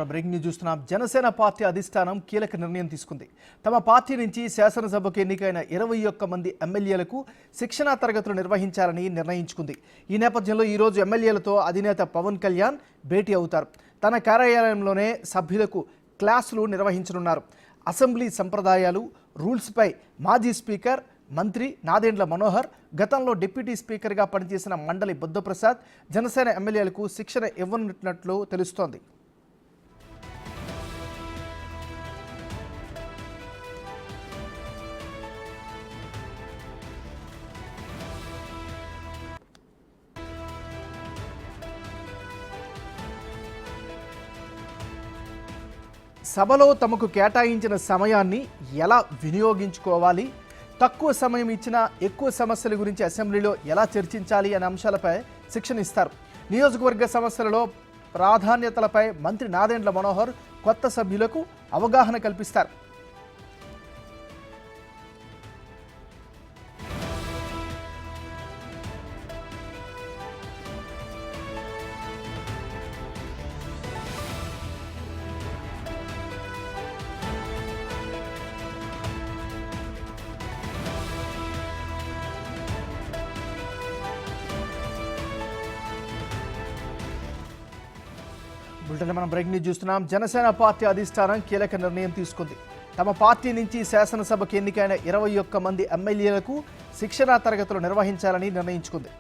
Breaking news చూస్తున్నాం. Janasena party అధిష్టానం కీలక నిర్ణయం తీసుకుంది. తమ పార్టీ నుంచి శాసనసభకు ఎన్నికైన 21 మంది ఎమ్మెల్యేలకు శిక్షణా తరగతులు నిర్వహించాలని నిర్ణయించుకుంది. ఈ నేపథ్యంలో ఈరోజు ఎమ్మెల్యేలతో అధినేత పవన్ కళ్యాణ్ భేటీ అవుతారు. తన కార్యాలయంలోనే సభ్యులకు క్లాసులు నిర్వహించనున్నారు. అసెంబ్లీ సంప్రదాయాలు, రూల్స్పై మాజీ స్పీకర్ మంత్రి నాదెండ్ల మనోహర్, గతంలో డిప్యూటీ స్పీకర్గా పనిచేసిన మండలి బుద్ధప్రసాద్ జనసేన ఎమ్మెల్యేలకు శిక్షణ ఇవ్వనున్నట్లు తెలుస్తోంది. సభలో తమకు కేటాయించిన సమయాన్ని ఎలా వినియోగించుకోవాలి, తక్కువ సమయం ఇచ్చినా ఎక్కువ సమస్యల గురించి అసెంబ్లీలో ఎలా చర్చించాలి అనే అంశాలపై శిక్షణ ఇస్తారు. నియోజకవర్గ సమస్యలలో ప్రాధాన్యతలపై మంత్రి నాదెండ్ల మనోహర్ కొత్త సభ్యులకు అవగాహన కల్పిస్తారు. బులెటిన్ మనం బ్రేకింగ్ న్యూస్ చూస్తున్నాం. జనసేన పార్టీ అధిష్టానం కీలక నిర్ణయం తీసుకుంది. తమ పార్టీ నుంచి శాసనసభకు ఎన్నికైన 21 మంది ఎమ్మెల్యేలకు శిక్షణా తరగతులు నిర్వహించాలని నిర్ణయించుకుంది.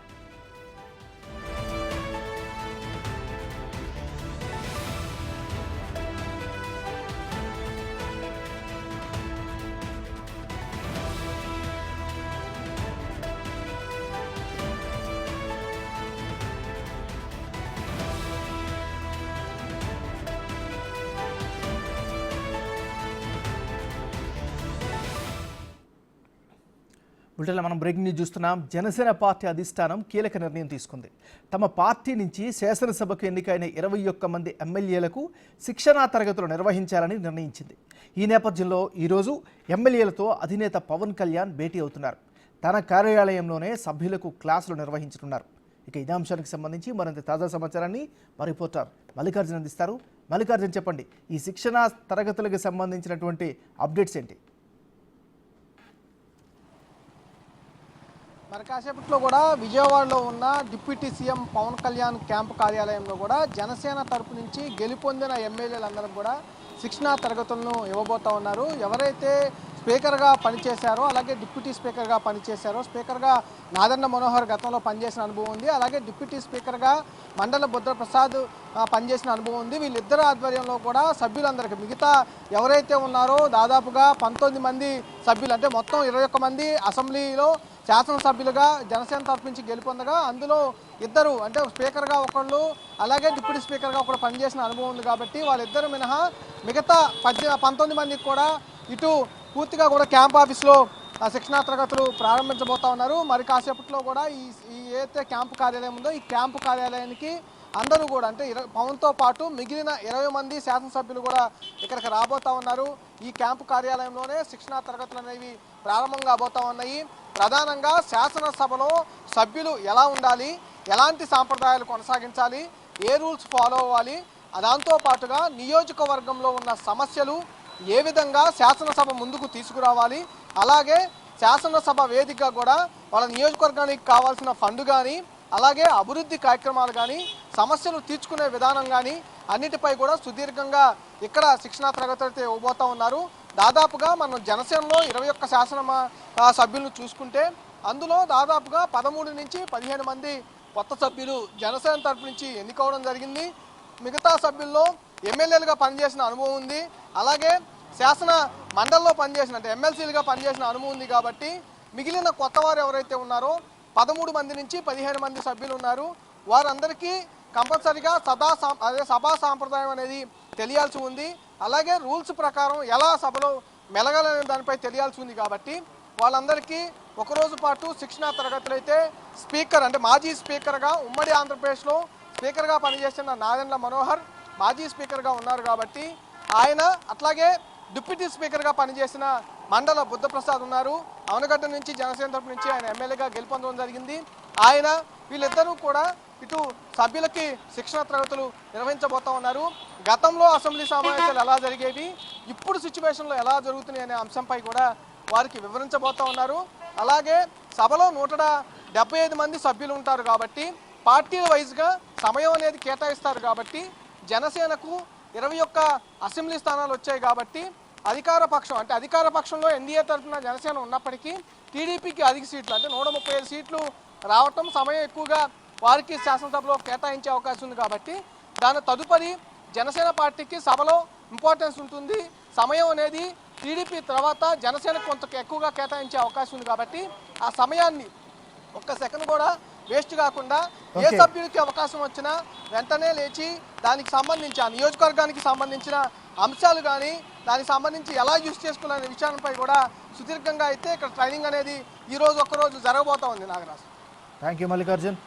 బులెటిన్లో మనం బ్రేకింగ్ న్యూస్ చూస్తున్నాం. జనసేన పార్టీ అధిష్టానం కీలక నిర్ణయం తీసుకుంది. తమ పార్టీ నుంచి శాసనసభకు ఎన్నికైన 21 మంది ఎమ్మెల్యేలకు శిక్షణా తరగతులు నిర్వహించాలని నిర్ణయించింది. ఈ నేపథ్యంలో ఈరోజు ఎమ్మెల్యేలతో అధినేత పవన్ కళ్యాణ్ భేటీ అవుతున్నారు. తన కార్యాలయంలోనే సభ్యులకు క్లాసులు నిర్వహించనున్నారు. ఇక ఇదే అంశానికి సంబంధించి మరింత తాజా సమాచారాన్ని మా రిపోర్టర్ మల్లికార్జున్ అందిస్తారు. మల్లికార్జున్, చెప్పండి, ఈ శిక్షణా తరగతులకు సంబంధించినటువంటి అప్డేట్స్ ఏంటి? మరి కాసేపట్లో కూడా విజయవాడలో ఉన్న deputy CM Pawan Kalyan camp కార్యాలయంలో కూడా జనసేన తరపు నుంచి గెలుపొందిన ఎమ్మెల్యేలందరూ కూడా శిక్షణా తరగతులను ఇవ్వబోతా ఉన్నారు. ఎవరైతే స్పీకర్గా పనిచేశారో, అలాగే డిప్యూటీ స్పీకర్గా పనిచేశారో, స్పీకర్గా నాదెండ్ల మనోహర్ గతంలో పనిచేసిన అనుభవం ఉంది, అలాగే డిప్యూటీ స్పీకర్గా మండలి బుద్ధప్రసాద్ పనిచేసిన అనుభవం ఉంది. వీళ్ళిద్దరు ఆధ్వర్యంలో కూడా సభ్యులందరికీ, మిగతా ఎవరైతే ఉన్నారో దాదాపుగా 19 మంది సభ్యులు, అంటే మొత్తం 21 మంది అసెంబ్లీలో శాసనసభ్యులుగా జనసేన తరపు నుంచి గెలుపొందగా అందులో ఇద్దరు, అంటే స్పీకర్గా ఒకళ్ళు, అలాగే డిప్యూటీ స్పీకర్గా ఒకళ్ళు పనిచేసిన అనుభవం ఉంది. కాబట్టి వాళ్ళిద్దరు మినహా మిగతా 19 మందికి కూడా ఇటు పూర్తిగా కూడా క్యాంప్ ఆఫీస్లో శిక్షణా తరగతులు ప్రారంభించబోతా ఉన్నారు. మరి కాసేపట్లో కూడా ఈ ఏదైతే క్యాంపు కార్యాలయం ఉందో ఈ క్యాంపు కార్యాలయానికి అందరూ కూడా, అంటే పవన్తో పాటు మిగిలిన 20 మంది శాసనసభ్యులు కూడా ఇక్కడికి రాబోతా ఉన్నారు. ఈ క్యాంపు కార్యాలయంలోనే శిక్షణా తరగతులు అనేవి ప్రారంభం కాబోతా ఉన్నాయి. ప్రధానంగా శాసనసభలో సభ్యులు ఎలా ఉండాలి, ఎలాంటి సాంప్రదాయాలు కొనసాగించాలి, ఏ రూల్స్ ఫాలో అవ్వాలి, దాంతో పాటుగా నియోజకవర్గంలో ఉన్న సమస్యలు ఏ విధంగా శాసనసభ ముందుకు తీసుకురావాలి, అలాగే శాసనసభ వేదికగా కూడా వాళ్ళ నియోజకవర్గానికి కావాల్సిన ఫండ్ కానీ, అలాగే అభివృద్ధి కార్యక్రమాలు కానీ, సమస్యలు తీర్చుకునే విధానం కానీ అన్నిటిపై కూడా సుదీర్ఘంగా ఇక్కడ శిక్షణా తరగతులు అయితే ఇవ్వబోతా ఉన్నారు. దాదాపుగా మనం జనసేనలో 21 శాసన సభ్యులను చూసుకుంటే అందులో దాదాపుగా 13 నుంచి 15 మంది కొత్త సభ్యులు జనసేన తరపు నుంచి ఎన్నికవడం జరిగింది. మిగతా సభ్యుల్లో ఎమ్మెల్యేలుగా పనిచేసిన అనుభవం ఉంది, అలాగే శాసన మండలిలో పనిచేసిన, అంటే ఎమ్మెల్సీలుగా పనిచేసిన అనుభవం ఉంది. కాబట్టి మిగిలిన కొత్త వారు ఎవరైతే ఉన్నారో 13 మంది నుంచి 15 మంది సభ్యులు ఉన్నారు. వారందరికీ కంపల్సరీగా సభా సాంప్రదాయం అనేది తెలియాల్సి ఉంది, అలాగే రూల్స్ ప్రకారం ఎలా సభలో మెలగాలనే దానిపై తెలియాల్సి ఉంది. కాబట్టి వాళ్ళందరికీ ఒకరోజు పాటు శిక్షణా తరగతులు అయితే స్పీకర్, అంటే మాజీ స్పీకర్గా ఉమ్మడి ఆంధ్రప్రదేశ్లో స్పీకర్గా పనిచేస్తున్న నాదెండ్ల మనోహర్ మాజీ స్పీకర్గా ఉన్నారు. కాబట్టి ఆయన, అట్లాగే డిప్యూటీ స్పీకర్గా పనిచేసిన మండల బుద్ధప్రసాద్ ఉన్నారు. అవనగడ్డ నుంచి జనసేన తరపు నుంచి ఆయన ఎమ్మెల్యేగా గెలుపొందడం జరిగింది. ఆయన వీళ్ళిద్దరూ కూడా ఇటు సభ్యులకి శిక్షణ తరగతులు నిర్వహించబోతా ఉన్నారు. గతంలో అసెంబ్లీ సమావేశాలు ఎలా జరిగేవి, ఇప్పుడు సిచ్యువేషన్లో ఎలా జరుగుతున్నాయి అనే అంశంపై కూడా వారికి వివరించబోతా ఉన్నారు. అలాగే సభలో 175 మంది సభ్యులు ఉంటారు కాబట్టి పార్టీల వైజ్గా సమయం అనేది కేటాయిస్తారు కాబట్టి జనసేనకు 21 అసెంబ్లీ స్థానాలు వచ్చాయి కాబట్టి అధికార పక్షంలో ఎన్డీఏ తరఫున జనసేన ఉన్నప్పటికీ టీడీపీకి అధిక సీట్లు అంటే 135 సీట్లు రావటం, సమయం ఎక్కువగా వారికి శాసనసభలో కేటాయించే అవకాశం ఉంది కాబట్టి దాని తదుపరి జనసేన పార్టీకి సభలో ఇంపార్టెన్స్ ఉంటుంది. సమయం అనేది టీడీపీ తర్వాత జనసేన కొంత ఎక్కువగా కేటాయించే అవకాశం ఉంది కాబట్టి ఆ సమయాన్ని ఒక్క సెకండ్ కూడా వేస్ట్ కాకుండా ఏ సభ్యుడికి అవకాశం వచ్చినా వెంటనే లేచి దానికి సంబంధించి ఆ నియోజకవర్గానికి సంబంధించిన అంశాలు కానీ దానికి సంబంధించి ఎలా యూజ్ చేసుకోవాలనే విషయాలపై కూడా సుదీర్ఘంగా అయితే ఇక్కడ ట్రైనింగ్ అనేది ఈరోజు ఒక్కరోజు జరగబోతా ఉంది. Nagaraju, thank you Mallikarjun.